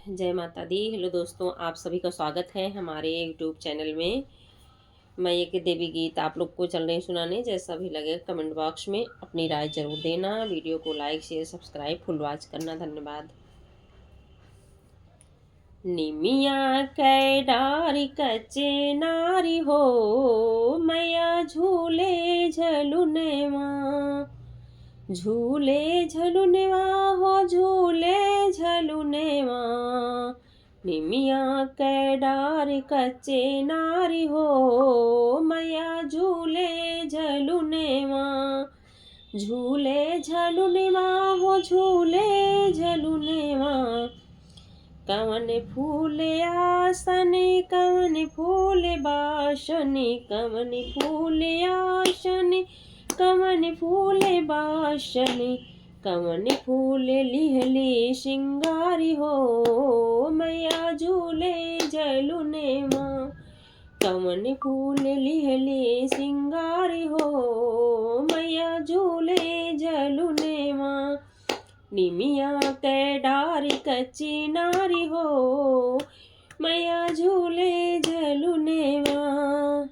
जय माता दी। हेलो दोस्तों, आप सभी का स्वागत है हमारे यूट्यूब चैनल में। मैं एक देवी गीत आप लोग को चल रही सुनाने। जैसा भी लगे कमेंट बॉक्स में अपनी राय जरूर देना। वीडियो को लाइक शेयर सब्सक्राइब फुल वॉच करना। धन्यवाद। निमिया कै डारी कच्चे नारी हो, मैया झूले झलुने माँ। झूले झलुने माँ हो, झूले झलुने माँ। निमिया कै डार कच्चे नारी हो, मैया झूले झलुने माँ। झूले झलुने माँ हो, झूले झलुने माँ। कवन फूले आसने कवन फूले बासने, कवन फूले आसने कवन फूले बासने। कवन फूले लिहले सिंगारी हो, मैया झूले झलुने माँ। कवन फूले लिहले सिंगारी हो, मैया झूले झलुने माँ। निमिया कै डारी कच्ची नारी हो, मैया झूले झलुने माँ।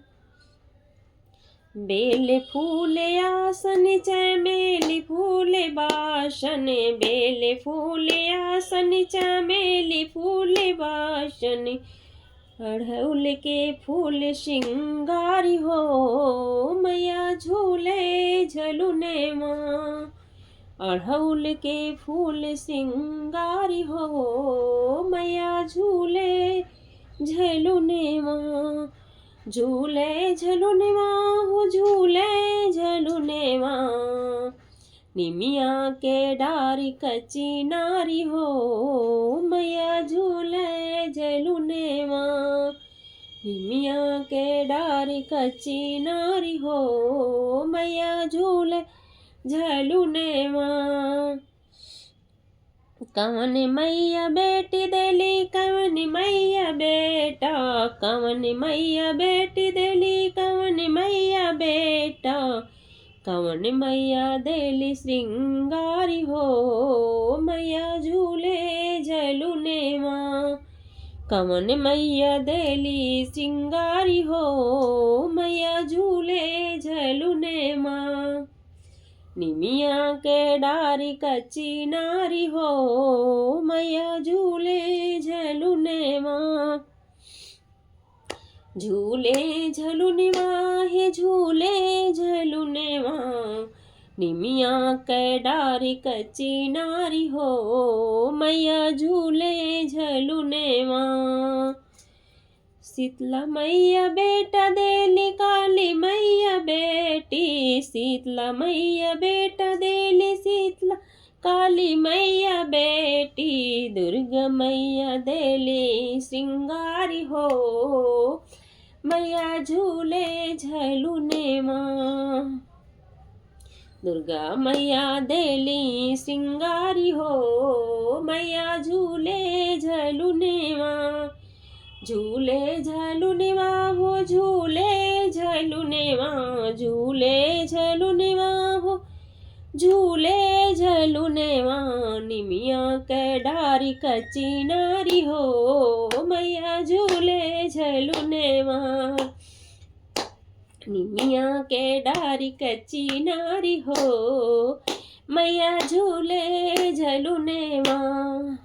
बेल फूले आसन चमेली फूले बासन, बेल फूले आसन चमेली फूले बासन। अड़हुल के फूल सिंगारी हो, मैया झूले झलुने माँ। अड़हुल के फूल सिंगारी हो, मैया झूले झलुने माँ। झूले झलुने माँ हो, झूले झलुने माँ। निमिया के डारी कच्ची नारी हो, मैया झूले झलुने माँ। निमिया के डारी कच्ची नारी हो, मैया झूले झलुने माँ। कवन मैया बेटी देली कवन मैया बेटा, कवन मैया बेटी देली कवन मैया बेटा। कवन मैया देली श्रृंगारी हो, मैया झूले झलुने माँ। कवन मैया देली श्रृंगारी हो, मैया झूले झलुने माँ। निमिया के डारी कच्ची नारी हो, मैया झूले झलुने माँ। झूले झलुने माँ हे, झूले झलुने माँ। निमिया के डारी कच्ची नारी हो, मैया झूले झलुने माँ। शीतला मैया बेटा देली काली मैया बेटी, शीतला मैया बेटा देली शीतला काली मैया बेटी। दुर्गा मैया देली श्रृंगारी हो, मैया झूले झलुने माँ। दुर्गा मैया देली श्रृंगारी हो, मैया झूले झलुने माँ। झूले झलुने माँ हो, झूले झलुने माँ। झूले झलुने माँ हो, झूले झलुने माँ। निमिया कै डारी कच्ची नारी हो, मैया झूले झलुने माँ। निमिया के डारी कच्ची नारी हो, मैया झूले झलुने माँ।